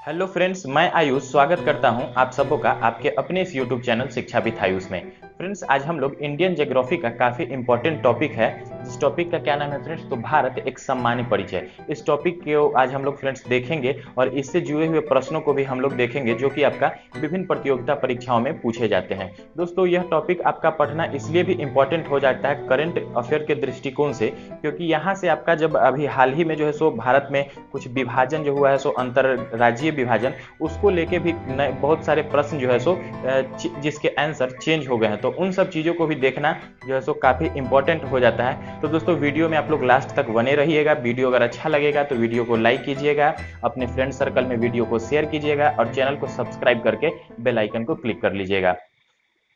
Hello friends, मैं आयुष स्वागत करता हूं आप सबों का आपके अपने इस यूट्यूब चैनल शिक्षा विद आयुष में। फ्रेंड्स, आज हम लोग इंडियन ज्योग्राफी का काफ़ी इंपॉर्टेंट टॉपिक है, जिस टॉपिक का क्या नाम है फ्रेंड्स, तो भारत एक सम्मानित परिचय। इस टॉपिक को आज हम लोग फ्रेंड्स देखेंगे और इससे जुड़े हुए प्रश्नों को भी हम लोग देखेंगे जो कि आपका विभिन्न प्रतियोगिता परीक्षाओं में पूछे जाते हैं। दोस्तों, यह टॉपिक आपका पढ़ना इसलिए भी इंपॉर्टेंट हो जाता है करंट अफेयर के दृष्टिकोण से, क्योंकि यहाँ से आपका जब अभी हाल ही में जो है सो भारत में कुछ विभाजन जो हुआ है, सो अंतर राज्यीय विभाजन, उसको लेके भी बहुत सारे प्रश्न जो है सो जिसके आंसर चेंज हो गए हैं, तो उन सब चीज़ों को भी देखना जो है सो काफ़ी इंपॉर्टेंट हो जाता है। तो दोस्तों, वीडियो में आप लोग लास्ट तक बने रहिएगा। वीडियो अगर अच्छा लगेगा तो वीडियो को लाइक कीजिएगा, अपने फ्रेंड सर्कल में वीडियो को शेयर कीजिएगा और चैनल को सब्सक्राइब करके बेल आइकन को क्लिक कर लीजिएगा।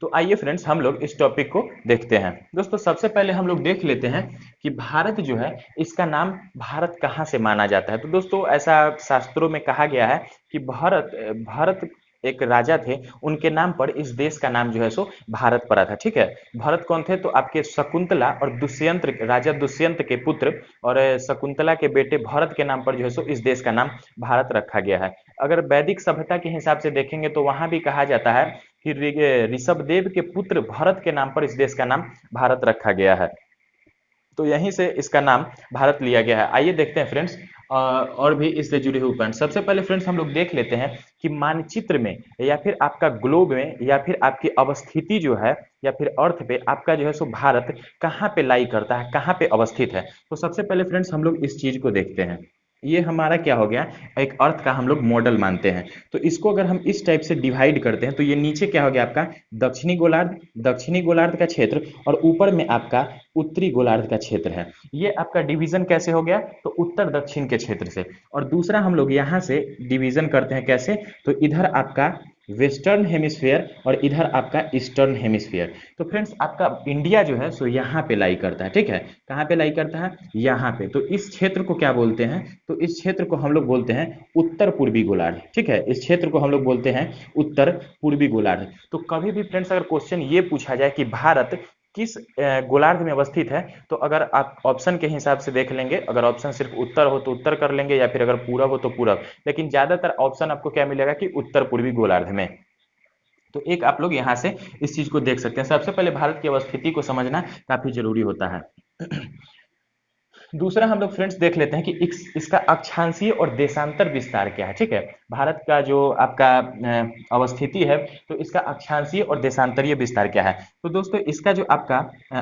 तो आइए फ्रेंड्स, हम लोग इस टॉपिक को देखते हैं। दोस्तों, सबसे पहले हम लोग देख लेते हैं कि भारत जो है, इसका नाम भारत कहाँ से माना जाता है। तो दोस्तों, ऐसा शास्त्रों में कहा गया है कि भारत भारत एक राजा थे, उनके नाम पर इस देश का नाम जो है सो भारत पड़ा था। ठीक है, भारत कौन थे, तो आपके शकुंतला और दुष्यंत, राजा दुष्यंत के पुत्र और शकुंतला के बेटे भरत के नाम पर जो है सो इस देश का नाम भारत रखा गया है। अगर वैदिक सभ्यता के हिसाब से देखेंगे तो वहां भी कहा जाता है कि ऋषभदेव के पुत्र भरत के नाम पर इस देश का नाम भारत रखा गया है। तो यहीं से इसका नाम भारत लिया गया है। आइए देखते हैं फ्रेंड्स और भी इससे जुड़े हुए पॉइंट। सबसे पहले फ्रेंड्स हम लोग देख लेते हैं कि मानचित्र में या फिर आपका ग्लोब में या फिर आपकी अवस्थिति जो है या फिर अर्थ पे आपका जो है सो भारत कहाँ पे लाई करता है, कहाँ पे अवस्थित है। तो सबसे पहले फ्रेंड्स हम लोग इस चीज को देखते हैं। ये हमारा क्या हो गया, एक अर्थ का हम लोग मॉडल मानते हैं। तो इसको अगर हम इस टाइप से डिवाइड करते हैं तो ये नीचे क्या हो गया आपका दक्षिणी गोलार्ध का क्षेत्र, और ऊपर में आपका उत्तरी गोलार्ध का क्षेत्र है। ये आपका डिवीजन कैसे हो गया, तो उत्तर दक्षिण के क्षेत्र से। और दूसरा हम लोग यहाँ से डिवीजन करते हैं कैसे, तो इधर आपका वेस्टर्न हेमिस्फीयर और इधर आपका ईस्टर्न हेमिस्फीयर। तो फ्रेंड्स, आपका इंडिया जो है सो यहाँ पे लाई करता है। ठीक है, कहाँ पे लाई करता है, यहाँ पे। तो इस क्षेत्र को क्या बोलते हैं, तो इस क्षेत्र को हम लोग बोलते हैं उत्तर पूर्वी गोलार्ध। ठीक है, इस क्षेत्र को हम लोग बोलते हैं उत्तर पूर्वी गोलार्ध। तो कभी भी फ्रेंड्स अगर क्वेश्चन ये पूछा जाए कि भारत किस गोलार्ध में अवस्थित है, तो अगर आप ऑप्शन के हिसाब से देख लेंगे, अगर ऑप्शन सिर्फ उत्तर हो तो उत्तर कर लेंगे, या फिर अगर पूरब हो तो पूरब, लेकिन ज्यादातर ऑप्शन आपको क्या मिलेगा कि उत्तर पूर्वी गोलार्ध में। तो एक आप लोग यहाँ से इस चीज को देख सकते हैं। सबसे पहले भारत की अवस्थिति को समझना काफी जरूरी होता है। दूसरा हम लोग फ्रेंड्स देख लेते हैं कि इसका अक्षांशीय और देशांतर विस्तार क्या है। ठीक है, भारत का जो आपका अवस्थिति है, तो इसका अक्षांशीय और देशांतरीय विस्तार क्या है। तो दोस्तों, इसका जो आपका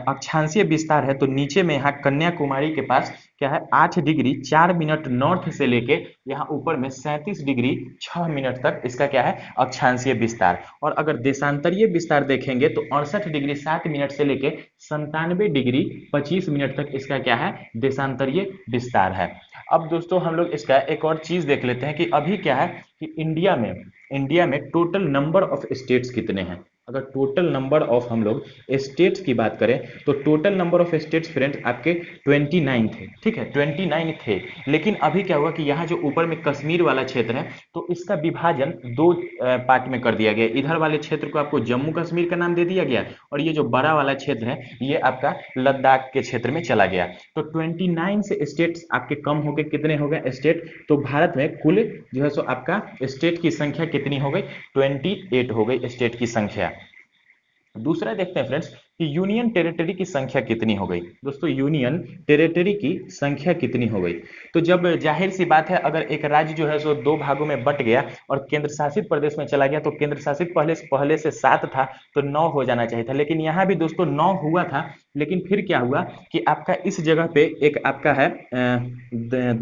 अक्षांशीय विस्तार है, तो नीचे में यहाँ कन्याकुमारी के पास क्या है, 8 डिग्री 4 मिनट नॉर्थ से लेके यहाँ ऊपर में 37 डिग्री 6 मिनट तक इसका क्या है, अक्षांशीय विस्तार। और अगर देशांतरीय विस्तार देखेंगे तो 68 डिग्री 7 मिनट से लेके 97 डिग्री 25 मिनट तक इसका क्या है, देशांतरीय विस्तार है। अब दोस्तों, हम लोग इसका एक और चीज देख लेते हैं कि अभी क्या है कि इंडिया में टोटल नंबर ऑफ स्टेट्स कितने हैं। अगर टोटल नंबर ऑफ हम लोग स्टेट्स की बात करें तो total number of states friends आपके 29 थे। ठीक है, 29 थे। लेकिन अभी क्या हुआ कि यहाँ जो ऊपर में कश्मीर वाला क्षेत्र है, तो इसका विभाजन दो पार्ट में कर दिया गया। इधर वाले क्षेत्र को आपको जम्मू कश्मीर का नाम दे दिया गया, और ये जो बड़ा वाला क्षेत्र है ये आपका लद्दाख के क्षेत्र में चला गया। तो 29 से स्टेट्स आपके कम हो गए, कितने हो गए स्टेट, तो भारत में कुल जो है सो आपका स्टेट की संख्या कितनी हो गई, 28 हो गई स्टेट की संख्या। दूसरा देखते हैं फ्रेंड्स कि यूनियन टेरिटरी की संख्या कितनी हो गई। दोस्तों, यूनियन टेरिटरी की संख्या कितनी हो गई, तो जब जाहिर सी बात है, अगर एक राज्य जो है सो दो भागों में बट गया और केंद्र शासित प्रदेश में चला गया, तो केंद्र शासित पहले से 7 था तो 9 हो जाना चाहिए था। लेकिन यहाँ भी दोस्तों 9 हुआ था, लेकिन फिर क्या हुआ कि आपका इस जगह पे एक आपका है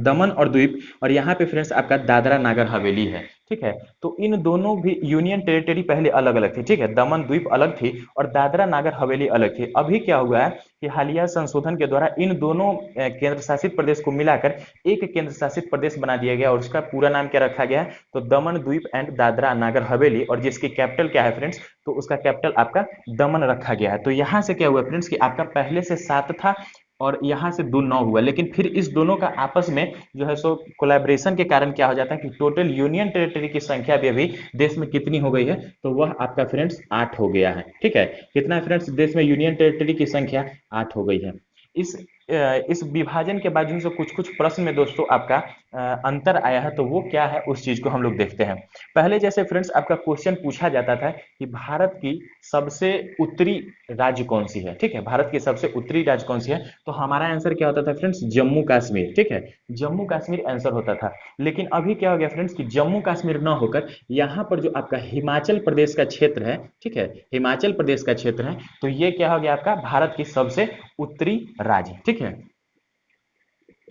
दमन और द्वीप, और यहाँ पे फ्रेंड्स आपका दादरा नागर हवेली है। ठीक है, तो इन दोनों भी यूनियन टेरिटरी पहले अलग अलग थी। ठीक है, दमन द्वीप अलग थी और दादरा नागर हवेली अलग थी। अभी क्या हुआ है कि हालिया संशोधन के द्वारा इन दोनों केंद्र शासित प्रदेश को मिलाकर एक केंद्र शासित प्रदेश बना दिया गया, और उसका पूरा नाम क्या रखा गया है, तो दमन द्वीप एंड दादरा नागर हवेली। और जिसकी कैपिटल क्या है फ्रेंड्स, तो उसका कैपिटल आपका दमन रखा गया है। तो यहाँ से क्या हुआ फ्रेंड्स कि आपका पहले से 7 था और यहाँ से 2 9 हुआ, लेकिन फिर इस दोनों का आपस में जो है सो कोलैबोरेशन के कारण क्या हो जाता है कि टोटल यूनियन टेरिटरी की संख्या भी अभी देश में कितनी हो गई है, तो वह आपका फ्रेंड्स 8 हो गया है। ठीक है, कितना है फ्रेंड्स, देश में यूनियन टेरिटरी की संख्या 8 हो गई है। इस विभाजन के बाद जो है कुछ कुछ प्रश्न में दोस्तों आपका अंतर आया है, तो वो क्या है उस चीज को हम लोग देखते हैं। पहले जैसे फ्रेंड्स आपका क्वेश्चन पूछा जाता था कि भारत की सबसे उत्तरी राज्य कौन सी है, ठीक है, भारत की सबसे उत्तरी राज्य कौन सी है, तो हमारा आंसर क्या होता था फ्रेंड्स, जम्मू कश्मीर, ठीक है, जम्मू कश्मीर आंसर होता था। लेकिन अभी क्या हो गया फ्रेंड्स कि जम्मू कश्मीर ना होकर यहाँ पर जो आपका हिमाचल प्रदेश का क्षेत्र है, ठीक है, हिमाचल प्रदेश का क्षेत्र है, तो ये क्या हो गया आपका भारत की सबसे उत्तरी राज्य, ठीक है।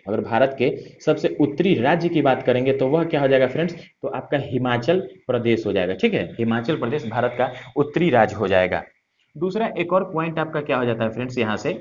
अगर भारत के सबसे उत्तरी राज्य की बात करेंगे तो वह क्या हो जाएगा फ्रेंड्स, तो आपका हिमाचल प्रदेश हो जाएगा, ठीक है, हिमाचल प्रदेश भारत का उत्तरी राज्य हो जाएगा। दूसरा एक और पॉइंट आपका क्या हो जाता है फ्रेंड्स यहाँ से,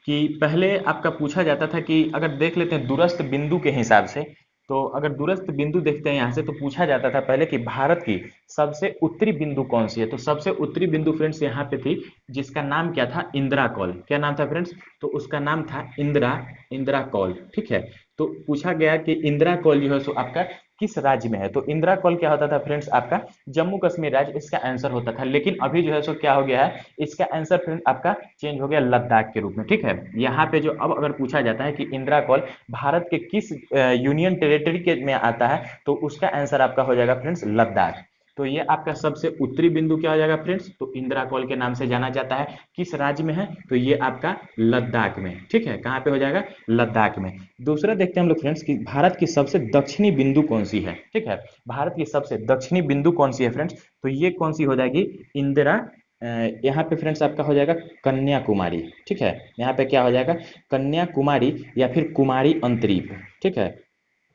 कि पहले आपका पूछा जाता था कि अगर देख लेते हैं दूरस्थ बिंदु के हिसाब से, तो अगर दूरस्थ बिंदु देखते हैं यहाँ से, तो पूछा जाता था पहले कि भारत की सबसे उत्तरी बिंदु कौन सी है, तो सबसे उत्तरी बिंदु फ्रेंड्स यहाँ पे थी, जिसका नाम क्या था, इंदिरा कॉल। क्या नाम था फ्रेंड्स, तो उसका नाम था इंदिरा, इंदिरा कॉल, ठीक है। तो पूछा गया कि इंदिरा कॉल जो है सो आपका किस राज्य में है, तो इंदिरा कॉल क्या होता था फ्रेंड्स आपका जम्मू कश्मीर राज्य, इसका आंसर होता था। लेकिन अभी जो है सो क्या हो गया है, इसका आंसर फ्रेंड आपका चेंज हो गया लद्दाख के रूप में, ठीक है। यहाँ पे जो अब अगर पूछा जाता है कि इंदिरा कॉल भारत के किस यूनियन टेरिटरी के में आता है, तो उसका आंसर आपका हो जाएगा फ्रेंड्स लद्दाख। तो ये आपका सबसे उत्तरी बिंदु क्या हो जाएगा फ्रेंड्स, तो इंदिरा कॉल के नाम से जाना जाता है। किस राज्य में है, तो ये आपका लद्दाख में, ठीक है, कहाँ पे हो जाएगा, लद्दाख में। दूसरा देखते हैं हम लोग फ्रेंड्स कि भारत की सबसे दक्षिणी बिंदु कौन सी है, ठीक है, भारत की सबसे दक्षिणी बिंदु कौन सी है फ्रेंड्स, तो ये कौन सी हो जाएगी, इंदिरा यहाँ पे फ्रेंड्स आपका हो जाएगा कन्याकुमारी, ठीक है, यहाँ पे क्या हो जाएगा, कन्याकुमारी या फिर कुमारी अंतरीप, ठीक है,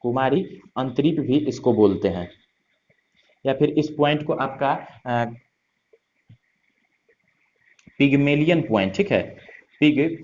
कुमारी अंतरीप भी इसको बोलते हैं, या फिर इस पॉइंट को आपका पिगमेलियन पॉइंट, ठीक है, पिग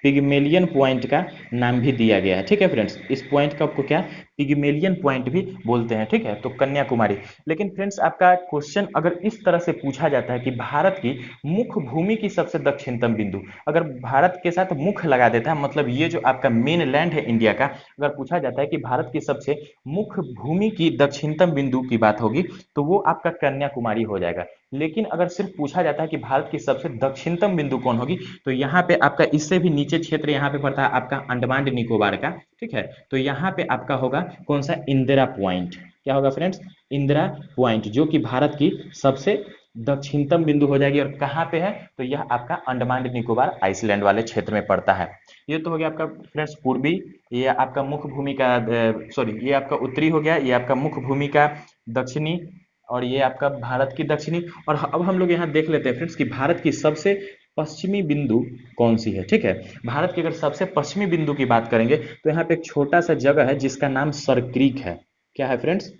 पिगमेलियन पॉइंट का नाम भी दिया गया है, ठीक है फ्रेंड्स, इस पॉइंट का आपको क्या पिगमेलियन पॉइंट भी बोलते हैं, ठीक है, तो कन्याकुमारी। लेकिन फ्रेंड्स आपका क्वेश्चन अगर इस तरह से पूछा जाता है कि भारत की मुख्य भूमि की सबसे दक्षिणतम बिंदु, अगर भारत के साथ मुख्य लगा देता है, मतलब ये जो आपका मेन लैंड है इंडिया का, अगर पूछा जाता है कि भारत की सबसे मुख्य भूमि की दक्षिणतम बिंदु की बात होगी, तो वो आपका कन्याकुमारी हो जाएगा। लेकिन अगर सिर्फ पूछा जाता है कि भारत की सबसे दक्षिणतम बिंदु कौन होगी, तो यहाँ पे आपका इससे भी नीचे क्षेत्र यहाँ पे पड़ता है आपका अंडमान निकोबार का, ठीक है, तो यहाँ पे आपका होगा कौन सा, इंदिरा पॉइंट। क्या होगा फ्रेंड्स, इंदिरा पॉइंट, जो कि भारत की सबसे दक्षिणतम बिंदु हो जाएगी। और कहाँ पे है, तो यह आपका अंडमान निकोबार आइसलैंड वाले क्षेत्र में पड़ता है। ये तो हो गया आपका फ्रेंड्स पूर्वी, ये आपका मुख्य भूमि का, सॉरी ये आपका उत्तरी हो गया, ये आपका मुख्य भूमि का दक्षिणी, और ये आपका भारत की दक्षिणी। और अब हम लोग यहाँ देख लेते हैं फ्रेंड्स कि भारत की सबसे पश्चिमी बिंदु कौन सी है, ठीक है। भारत की अगर सबसे पश्चिमी बिंदु की बात करेंगे, तो यहाँ पे एक छोटा सा जगह है जिसका नाम सरक्रीक है। क्या है फ्रेंड्स,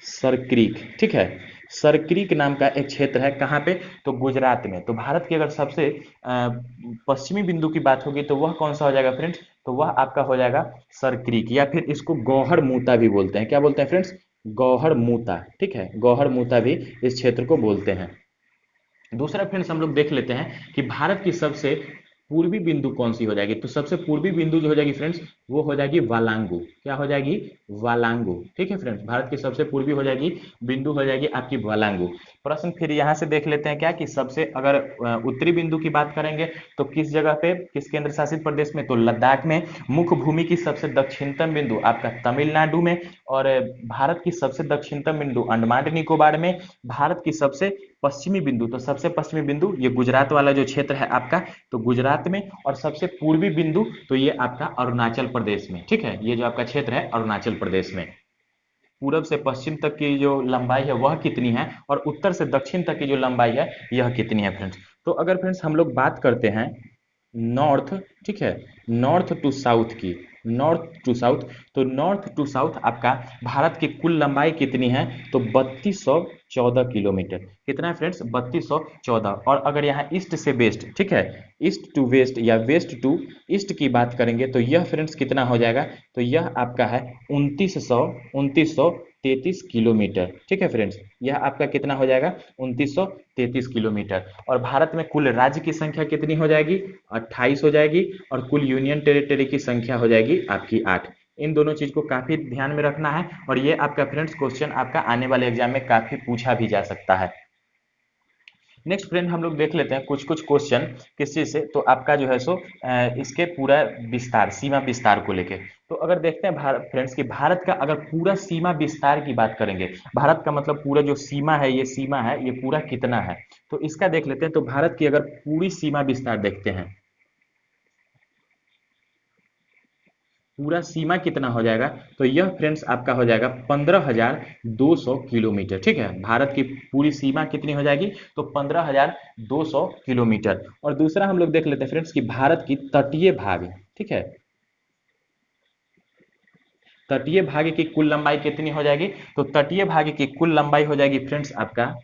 सरक्रीक, ठीक है, सरक्रीक नाम का एक क्षेत्र है, कहाँ पे, तो गुजरात में। तो भारत की अगर सबसे पश्चिमी बिंदु की बात होगी, तो वह कौन सा हो जाएगा फ्रेंड्स, तो वह आपका हो जाएगा सरक्रीक, या फिर इसको गौहर मूता भी बोलते हैं। क्या बोलते हैं फ्रेंड्स, गौहर मूता, ठीक है, गौहर मूता भी इस क्षेत्र को बोलते हैं। दूसरा फ्रेंड्स हम लोग देख लेते हैं कि भारत की सबसे पूर्वी बिंदु कौन सी हो जाएगी, तो सबसे पूर्वी बिंदु जो हो जाएगी फ्रेंड्स, वो हो जाएगी वालांगू। क्या हो जाएगी, वालांगू, ठीक है फ्रेंड्स, भारत की सबसे पूर्वी हो जाएगी बिंदु हो जाएगी आपकी वालांगू। प्रश्न फिर यहाँ से देख लेते हैं क्या, कि सबसे अगर उत्तरी बिंदु की बात करेंगे, तो किस जगह पे, किस केंद्र शासित प्रदेश में, तो लद्दाख में। मुख्य भूमि की सबसे दक्षिणतम बिंदु आपका तमिलनाडु में। और भारत की सबसे दक्षिणतम बिंदु अंडमान निकोबार में। भारत की सबसे पश्चिमी बिंदु, तो सबसे पश्चिमी बिंदु ये गुजरात वाला जो क्षेत्र है आपका, तो गुजरात में। और सबसे पूर्वी बिंदु तो ये आपका अरुणाचल प्रदेश में, ठीक है, ये जो आपका क्षेत्र है अरुणाचल प्रदेश में। पूरब से पश्चिम तक की जो लंबाई है वह कितनी है, और उत्तर से दक्षिण तक की जो लंबाई है यह कितनी है फ्रेंड्स। तो अगर फ्रेंड्स हम लोग बात करते हैं नॉर्थ, ठीक है, नॉर्थ टू साउथ की, नॉर्थ टू साउथ, तो नॉर्थ टू साउथ आपका भारत की कुल लंबाई कितनी है, तो 3214 किलोमीटर। कितना है फ्रेंड्स, 3214। और अगर यहाँ ईस्ट से वेस्ट, ठीक है, ईस्ट टू वेस्ट या वेस्ट टू ईस्ट की बात करेंगे, तो यह फ्रेंड्स कितना हो जाएगा, तो यह आपका है 2933 किलोमीटर, ठीक है फ्रेंड्स, यह आपका कितना हो जाएगा, 2933 किलोमीटर। और भारत में कुल राज्य की संख्या कितनी हो जाएगी, 28 हो जाएगी। और कुल यूनियन टेरिटरी की संख्या हो जाएगी आपकी 8। इन दोनों चीज को काफी ध्यान में रखना है, और ये आपका फ्रेंड्स क्वेश्चन आपका आने वाले एग्जाम में काफी पूछा भी जा सकता है। नेक्स्ट फ्रेंड हम लोग देख लेते हैं कुछ कुछ क्वेश्चन किस चीज से, तो आपका जो है सो इसके पूरा विस्तार, सीमा विस्तार को लेके। तो अगर देखते हैं भारत फ्रेंड्स कि भारत का अगर पूरा सीमा विस्तार की बात करेंगे, भारत का मतलब पूरा जो सीमा है, ये सीमा है, ये पूरा कितना है, तो इसका देख लेते हैं। तो भारत की अगर पूरी सीमा विस्तार देखते हैं, पूरा सीमा कितना हो जाएगा, तो यह फ्रेंड्स आपका हो जाएगा 15,200 किलोमीटर। ठीक है, भारत की पूरी सीमा कितनी हो जाएगी, तो 15,200 किलोमीटर। और दूसरा हम लोग देख लेते हैं फ्रेंड्स कि भारत की तटीय भाग, ठीक है, तटीय भाग की कुल लंबाई कितनी हो जाएगी, तो तटीय भाग की कुल लंबाई हो जाएगी फ्रेंड्स आपका,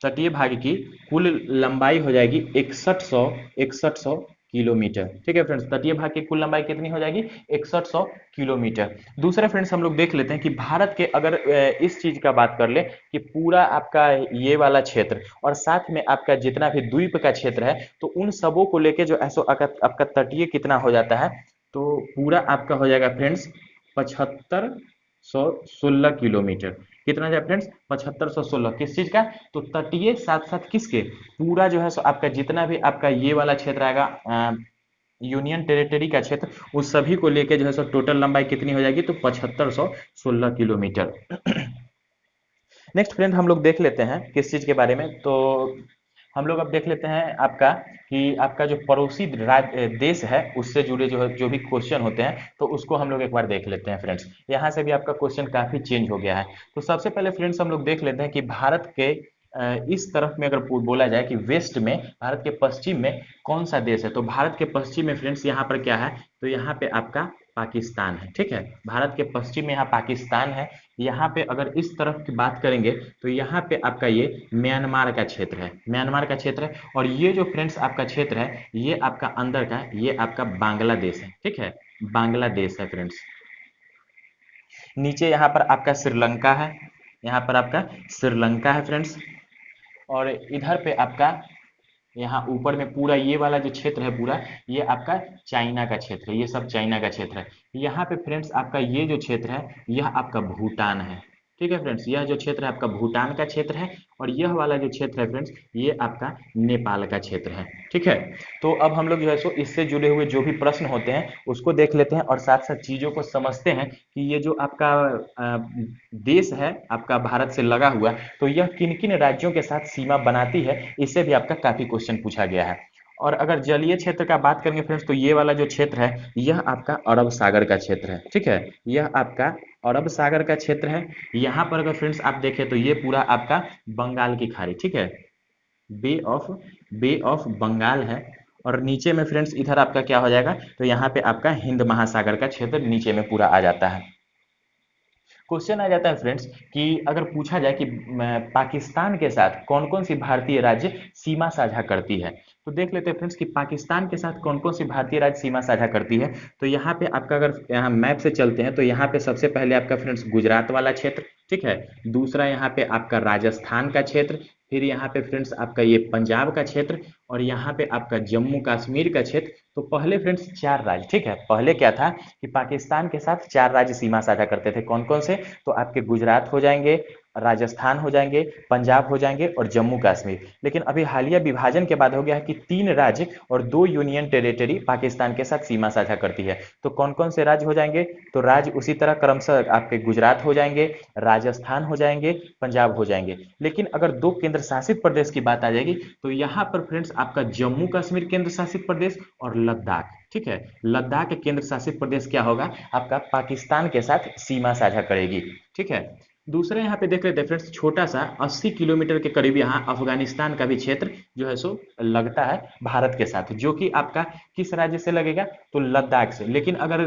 तटीय भाग की कुल लंबाई हो जाएगी 6100 किलोमीटर। ठीक है फ्रेंड्स, तटीय भाग की कुल लंबाई कितनी हो जाएगी, 6100 किलोमीटर। दूसरा फ्रेंड्स हम लोग देख लेते हैं कि भारत के अगर इस चीज का बात कर ले कि पूरा आपका ये वाला क्षेत्र और साथ में आपका जितना भी द्वीप का क्षेत्र है, तो उन सबों को लेके जो ऐसो आपका तटीय कितना हो जाता है, तो पूरा आपका हो जाएगा फ्रेंड्स 7516 किलोमीटर। कितना जाए फ्रेंड्स, 7516 किस चीज का, तो तटीय साथ साथ किसके, पूरा जो है सो आपका जितना भी आपका ये वाला क्षेत्र आएगा, यूनियन टेरिटरी का क्षेत्र, उस सभी को लेके जो है सो टोटल लंबाई कितनी हो जाएगी, तो 7516 किलोमीटर। नेक्स्ट फ्रेंड हम लोग देख लेते हैं किस चीज के बारे में, तो हम लोग अब देख लेते हैं आपका कि आपका जो पड़ोसी देश है उससे जुड़े जो भी क्वेश्चन होते हैं, तो उसको हम लोग एक बार देख लेते हैं फ्रेंड्स। यहाँ से भी आपका क्वेश्चन काफी चेंज हो गया है। तो सबसे पहले फ्रेंड्स हम लोग देख लेते हैं कि भारत के इस तरफ में अगर बोला जाए कि वेस्ट में, भारत के पश्चिम में कौन सा देश है, तो भारत के पश्चिम में फ्रेंड्स यहाँ पर क्या है, तो यहाँ पे आपका पाकिस्तान है। ठीक है, भारत के पश्चिम में यहाँ पाकिस्तान है। यहाँ पे अगर इस तरफ की बात करेंगे, तो यहाँ पे आपका ये म्यांमार का क्षेत्र है, म्यांमार का क्षेत्र है। और ये जो फ्रेंड्स आपका क्षेत्र है, ये आपका अंदर का, ये आपका बांग्लादेश है। ठीक है, बांग्लादेश है फ्रेंड्स। नीचे यहाँ पर आपका श्रीलंका है, यहाँ पर आपका श्रीलंका है फ्रेंड्स। और इधर पे आपका यहाँ ऊपर में पूरा ये वाला जो क्षेत्र है पूरा, ये आपका चाइना का क्षेत्र है, ये सब चाइना का क्षेत्र है। यहाँ पे फ्रेंड्स आपका ये जो क्षेत्र है, यह आपका भूटान है। ठीक है फ्रेंड्स, यह जो क्षेत्र है आपका भूटान का क्षेत्र है। और यह वाला जो क्षेत्र है फ्रेंड्स, ये आपका नेपाल का क्षेत्र है। ठीक है, तो अब हम लोग जो है सो इससे जुड़े हुए जो भी प्रश्न होते हैं उसको देख लेते हैं और साथ साथ चीजों को समझते हैं कि ये जो आपका देश है आपका भारत से लगा हुआ, तो यह किन किन राज्यों के साथ सीमा बनाती है, इससे भी आपका काफी क्वेश्चन पूछा गया है। और अगर जलीय क्षेत्र का बात करेंगे फ्रेंड्स, तो ये वाला जो क्षेत्र है, यह आपका अरब सागर का क्षेत्र है। ठीक है, यह आपका अरब सागर का क्षेत्र है। यहाँ पर अगर फ्रेंड्स आप देखें, तो ये पूरा आपका बंगाल की खाड़ी, ठीक है, बे ऑफ बंगाल है। और नीचे में फ्रेंड्स इधर आपका क्या हो जाएगा, तो यहाँ पे आपका हिंद महासागर का क्षेत्र नीचे में पूरा आ जाता है। क्वेश्चन आ जाता है फ्रेंड्स कि अगर पूछा जाए कि पाकिस्तान के साथ कौन कौन सी भारतीय राज्य सीमा साझा करती है, तो देख लेते हैं फ्रेंड्स कि पाकिस्तान के साथ कौन कौन सी भारतीय राज्य सीमा साझा करती है। तो यहाँ पे आपका अगर यहाँ मैप से चलते हैं, तो यहाँ पे सबसे पहले आपका फ्रेंड्स गुजरात वाला क्षेत्र, ठीक है, दूसरा यहाँ पे आपका राजस्थान का क्षेत्र, फिर यहाँ पे फ्रेंड्स आपका ये पंजाब का क्षेत्र, और यहाँ पे आपका जम्मू कश्मीर का क्षेत्र। तो पहले फ्रेंड्स 4 राज्य, ठीक है, पहले क्या था कि पाकिस्तान के साथ 4 राज्य सीमा साझा करते थे। कौन कौन से, तो आपके गुजरात हो जाएंगे, राजस्थान हो जाएंगे, पंजाब हो जाएंगे और जम्मू कश्मीर। लेकिन अभी हालिया विभाजन के बाद हो गया है कि 3 राज्य और 2 यूनियन टेरिटरी पाकिस्तान के साथ सीमा साझा करती है। तो कौन कौन से राज्य हो जाएंगे, तो राज्य उसी तरह क्रमशः आपके गुजरात हो जाएंगे, राजस्थान हो जाएंगे, पंजाब हो जाएंगे। लेकिन अगर 2 केंद्र शासित प्रदेश की बात आ जाएगी, तो यहाँ पर फ्रेंड्स आपका जम्मू कश्मीर केंद्र शासित प्रदेश और लद्दाख, ठीक है, लद्दाख केंद्र शासित प्रदेश क्या होगा, आपका पाकिस्तान के साथ सीमा साझा करेगी। ठीक है, दूसरे यहाँ पे देख लेते हैं फ्रेंड्स, छोटा सा 80 किलोमीटर के करीब यहाँ अफगानिस्तान का भी क्षेत्र जो है सो लगता है भारत के साथ, जो कि आपका किस राज्य से लगेगा, तो लद्दाख से। लेकिन अगर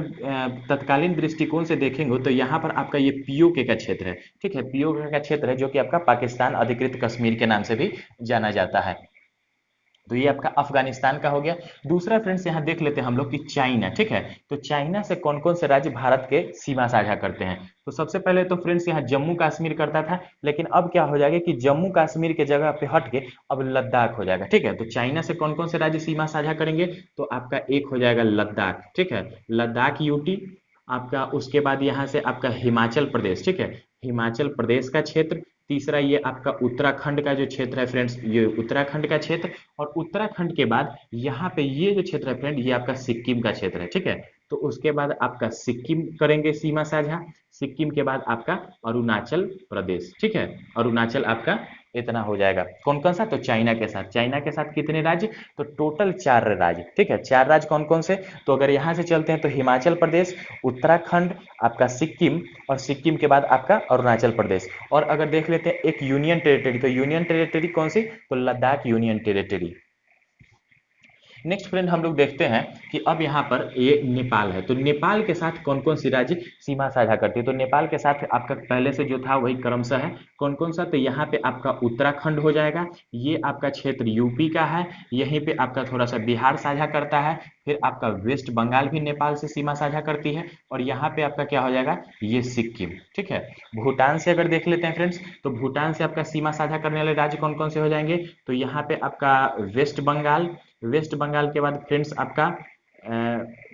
तत्कालीन दृष्टिकोण से देखेंगे, तो यहाँ पर आपका ये पीओके का क्षेत्र है। ठीक है, पीओके का क्षेत्र है जो कि आपका पाकिस्तान अधिकृत कश्मीर के नाम से भी जाना जाता है। तो ये आपका अफगानिस्तान का हो गया। दूसरा फ्रेंड्स यहाँ देख लेते हैं हम लोग कि चाइना, ठीक है, तो चाइना से कौन कौन से राज्य भारत के सीमा साझा करते हैं। तो सबसे पहले तो फ्रेंड्स यहाँ जम्मू कश्मीर करता था, लेकिन अब क्या हो जाएगा कि जम्मू कश्मीर के जगह पे हट के अब लद्दाख हो जाएगा। ठीक है, तो चाइना से कौन कौन से राज्य सीमा साझा करेंगे, तो आपका एक हो जाएगा लद्दाख, ठीक है, लद्दाख यूटी आपका। उसके बाद यहाँ से आपका हिमाचल प्रदेश, ठीक है, हिमाचल प्रदेश का क्षेत्र। तीसरा ये आपका उत्तराखंड का जो क्षेत्र है फ्रेंड्स, ये उत्तराखंड का क्षेत्र, और उत्तराखंड के बाद यहाँ पे ये जो क्षेत्र है फ्रेंड, ये आपका सिक्किम का क्षेत्र है, ठीक है। तो उसके बाद आपका सिक्किम करेंगे सीमा साझा, सिक्किम के बाद आपका अरुणाचल प्रदेश, ठीक है। अरुणाचल आपका इतना हो जाएगा। कौन कौन सा? तो चाइना के साथ, चाइना के साथ कितने राज्य? तो टोटल 4 राज्य, ठीक है। 4 राज्य कौन कौन से? तो अगर यहाँ से चलते हैं तो हिमाचल प्रदेश, उत्तराखंड, आपका सिक्किम, और सिक्किम के बाद आपका अरुणाचल प्रदेश। और अगर देख लेते हैं एक यूनियन टेरिटरी, तो यूनियन टेरिटरी कौन सी? तो Ladakh union territory. Next friend हम लोग देखते हैं कि अब यहाँ पर ये नेपाल है, तो नेपाल के साथ कौन कौन सी राज्य सीमा साझा करती है? तो नेपाल के साथ आपका पहले से जो था वही क्रमशः है। कौन कौन सा? तो यहाँ पे आपका उत्तराखंड हो जाएगा, ये आपका क्षेत्र यूपी का है, यहीं पे आपका थोड़ा सा बिहार साझा करता है, फिर आपका वेस्ट बंगाल भी नेपाल से सीमा साझा करती है, और यहाँ पे आपका क्या हो जाएगा? ये सिक्किम, ठीक है। भूटान से अगर देख लेते हैं फ्रेंड्स, तो भूटान से आपका सीमा साझा करने वाले राज्य कौन कौन से हो जाएंगे? तो यहाँ पे आपका वेस्ट बंगाल, वेस्ट बंगाल के बाद फ्रेंड्स आपका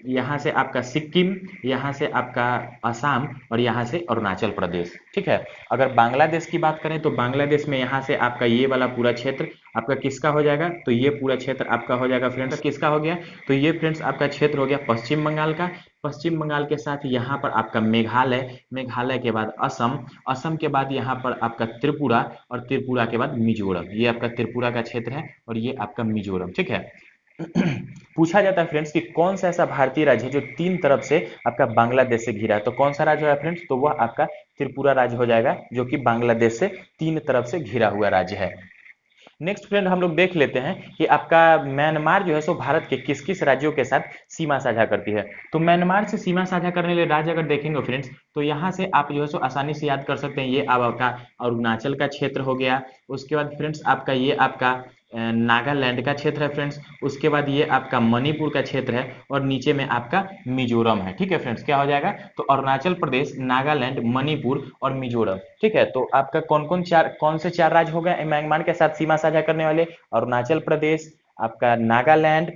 यहाँ से आपका सिक्किम, यहाँ से आपका असम, और यहाँ से अरुणाचल प्रदेश, ठीक है। अगर बांग्लादेश की बात करें तो बांग्लादेश में यहाँ से आपका ये वाला पूरा क्षेत्र आपका किसका हो जाएगा? तो ये पूरा क्षेत्र आपका हो जाएगा फ्रेंड्स, किसका हो गया? तो ये फ्रेंड्स आपका क्षेत्र हो गया पश्चिम बंगाल का। पश्चिम बंगाल के साथ यहाँ पर आपका मेघालय, मेघालय के बाद असम, असम के बाद यहाँ पर आपका त्रिपुरा, और त्रिपुरा के बाद मिजोरम। ये आपका त्रिपुरा का क्षेत्र है, और ये आपका मिजोरम, ठीक है। पूछा जाता है फ्रेंड्स कि कौन सा ऐसा भारतीय राज्य है जो 3 तरफ से आपका बांग्लादेश से घिरा है? तो कौन सा राज्य है फ्रेंड्स? तो वह आपका त्रिपुरा राज्य हो जाएगा, जो कि बांग्लादेश से 3 तरफ से घिरा हुआ राज्य है। नेक्स्ट फ्रेंड हम लोग देख लेते हैं कि आपका म्यांमार जो है सो भारत के किस किस राज्यों के साथ सीमा साझा करती है। तो म्यांमार से सीमा साझा करने वाले राज्य अगर देखेंगे फ्रेंड्स, तो यहाँ से आप जो है सो आसानी से याद कर सकते हैं, ये आपका अरुणाचल का क्षेत्र हो गया। उसके बाद फ्रेंड्स आपका ये आपका नागालैंड का क्षेत्र है फ्रेंड्स। उसके बाद ये आपका मणिपुर का क्षेत्र है, और नीचे में आपका मिजोरम है, ठीक है फ्रेंड्स। क्या हो जाएगा? तो अरुणाचल प्रदेश, नागालैंड, मणिपुर और मिजोरम, ठीक है। तो आपका कौन से 4 राज्य हो गए म्यांमार के साथ सीमा साझा करने वाले? अरुणाचल प्रदेश, आपका नागालैंड,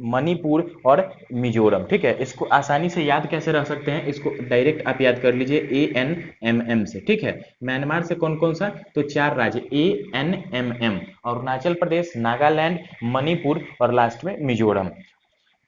मणिपुर और मिजोरम, ठीक है। इसको आसानी से याद कैसे रख सकते हैं? इसको डायरेक्ट आप याद कर लीजिए ANMM से, ठीक है। म्यांमार से कौन कौन सा? तो 4 राज्य ANMM, अरुणाचल प्रदेश, नागालैंड, मणिपुर और लास्ट में मिजोरम।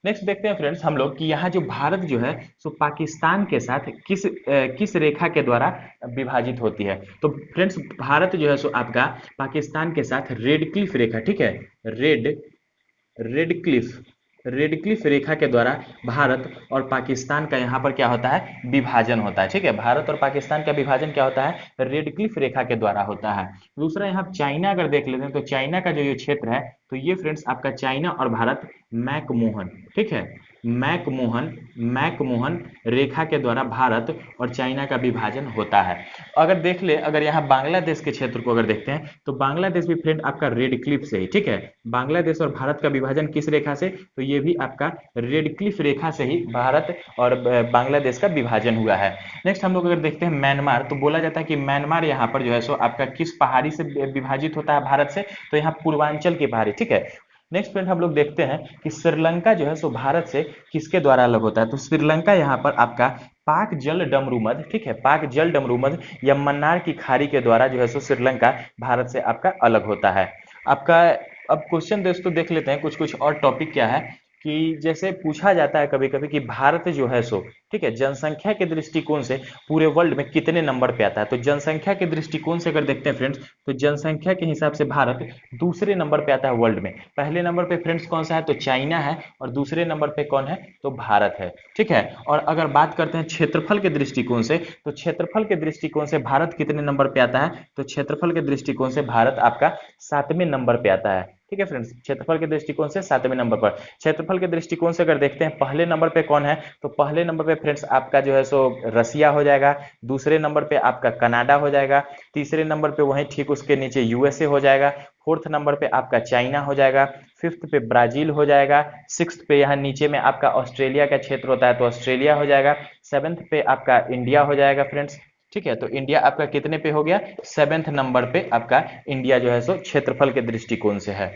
नेक्स्ट देखते हैं फ्रेंड्स हम लोग कि यहाँ जो भारत जो है सो पाकिस्तान के साथ किस रेखा के द्वारा विभाजित होती है? तो फ्रेंड्स भारत जो है सो आपका पाकिस्तान के साथ रेड क्लिफ रेखा, ठीक है, रेड क्लिफ रेड क्लिफ रेखा के द्वारा भारत और पाकिस्तान का यहाँ पर क्या होता है? विभाजन होता है, ठीक है। भारत और पाकिस्तान का विभाजन क्या होता है? रेड क्लिफ रेखा के द्वारा होता है। दूसरा यहाँ चाइना अगर देख लेते हैं, तो चाइना का जो ये क्षेत्र है, तो ये फ्रेंड्स आपका चाइना और भारत मैकमोहन, ठीक है, मैकमोहन रेखा के द्वारा भारत और चाइना का विभाजन होता है। अगर देख ले, अगर यहाँ बांग्लादेश के क्षेत्र को अगर देखते हैं, तो बांग्लादेश भी फ्रेंड आपका रेड क्लिफ से ही, ठीक है। बांग्लादेश और भारत का विभाजन किस रेखा से? तो ये भी आपका रेड क्लिफ रेखा से ही भारत और बांग्लादेश का विभाजन हुआ है। नेक्स्ट हम लोग अगर देखते हैं म्यांमार, तो बोला जाता है कि म्यांमार यहाँ पर जो है सो आपका किस पहाड़ी से विभाजित होता है भारत से? तो यहाँ पूर्वांचल की पहाड़ी, ठीक है। नेक्स्ट फ्रेंड हम लोग देखते हैं कि श्रीलंका जो है सो भारत से किसके द्वारा अलग होता है? तो श्रीलंका यहाँ पर आपका पाक जल डमरूमध, ठीक है, पाक जल डमरूमध या मन्नार की खाड़ी के द्वारा जो है सो श्रीलंका भारत से आपका अलग होता है। आपका अब क्वेश्चन दोस्तों देख लेते हैं कुछ कुछ और टॉपिक क्या है, कि जैसे पूछा जाता है कभी कभी कि भारत जो है सो, ठीक है, जनसंख्या के दृष्टिकोण से पूरे वर्ल्ड में कितने नंबर पे आता है? तो जनसंख्या के दृष्टिकोण से अगर देखते हैं फ्रेंड्स, तो जनसंख्या के हिसाब से भारत दूसरे नंबर पे आता है वर्ल्ड में। पहले नंबर पे फ्रेंड्स कौन सा है? तो चाइना है, और दूसरे नंबर पे कौन है? तो भारत है, ठीक है। और अगर बात करते हैं क्षेत्रफल के दृष्टिकोण से, तो क्षेत्रफल के दृष्टिकोण से भारत कितने नंबर पे आता है? तो क्षेत्रफल के दृष्टिकोण से भारत आपका 7वें नंबर पे आता है, ठीक है फ्रेंड्स। क्षेत्रफल के दृष्टिकोण से 7वें नंबर पर। क्षेत्रफल के दृष्टिकोण से अगर देखते हैं पहले नंबर पे कौन है, तो पहले नंबर पे फ्रेंड्स आपका जो है सो रसिया हो जाएगा, दूसरे नंबर पे आपका कनाडा हो जाएगा, तीसरे नंबर पे वहीं ठीक उसके नीचे यूएसए हो जाएगा, फोर्थ नंबर पे आपका चाइना हो जाएगा, फिफ्थ पे ब्राजील हो जाएगा, सिक्स्थ पे यहाँ नीचे में आपका ऑस्ट्रेलिया का क्षेत्र होता है तो ऑस्ट्रेलिया हो जाएगा, सेवेंथ पे आपका इंडिया हो जाएगा फ्रेंड्स, ठीक है। तो इंडिया आपका कितने पे हो गया? 7वें नंबर पे आपका इंडिया जो है सो क्षेत्रफल के दृष्टिकोण से है।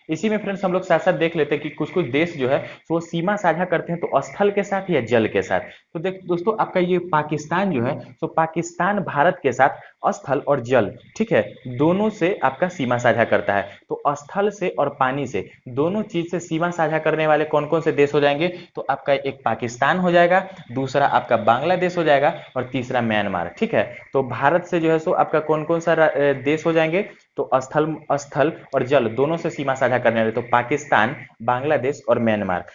इसी में फ्रेंड्स हम लोग साथ साथ देख लेते हैं कि कुछ कुछ देश जो है वो सीमा साझा करते हैं तो स्थल के साथ या जल के साथ। तो देख दोस्तों, आपका ये पाकिस्तान जो है, तो पाकिस्तान भारत के साथ स्थल और जल, ठीक है, दोनों से आपका सीमा साझा करता है। तो स्थल से और पानी से, दोनों चीज से सीमा साझा करने वाले कौन कौन से देश हो जाएंगे? तो आपका एक पाकिस्तान हो जाएगा, दूसरा आपका बांग्लादेश हो जाएगा, और तीसरा म्यांमार। ठीक है, तो भारत से जो है सो आपका कौन कौन सा देश हो जाएंगे? तो स्थल स्थल और जल दोनों से सीमा साझा करने वाले, तो पाकिस्तान, बांग्लादेश और म्यांमार।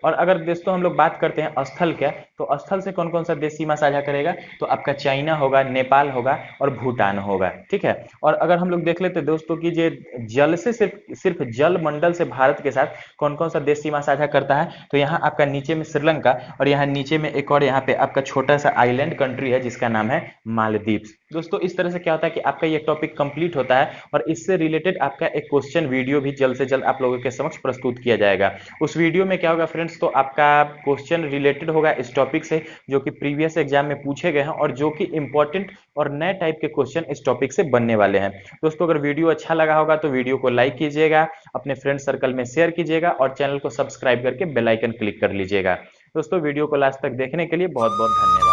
और अगर दोस्तों हम लोग बात करते हैं स्थल क्या, तो स्थल से कौन कौन सा देश सीमा साझा करेगा? तो आपका चाइना होगा, नेपाल होगा और भूटान होगा। ठीक है, और अगर हम लोग देख लेते हैं दोस्तों कि जे जल से सिर्फ सिर्फ जल मंडल से भारत के साथ कौन कौन सा देश सीमा साझा करता है? तो यहाँ आपका नीचे में श्रीलंका, और यहाँ नीचे में एक और यहाँ पे आपका छोटा सा आइलैंड कंट्री है जिसका नाम है मालदीव्स। दोस्तों इस तरह से क्या होता है कि आपका ये टॉपिक कंप्लीट होता है, और इससे रिलेटेड आपका एक क्वेश्चन वीडियो भी जल्द से जल्द आप लोगों के समक्ष प्रस्तुत किया जाएगा। उस वीडियो में क्या होगा फ्रेंड्स, तो आपका क्वेश्चन रिलेटेड होगा इस टॉपिक से, जो कि प्रीवियस एग्जाम में पूछे गए हैं और जो कि इंपॉर्टेंट और नए टाइप के क्वेश्चन इस टॉपिक से बनने वाले हैं। दोस्तों अगर वीडियो अच्छा लगा होगा तो वीडियो को लाइक कीजिएगा, अपने फ्रेंड सर्कल में शेयर कीजिएगा, और चैनल को सब्सक्राइब करके बेल आइकन क्लिक कर लीजिएगा। दोस्तों वीडियो को लास्ट तक देखने के लिए बहुत बहुत धन्यवाद।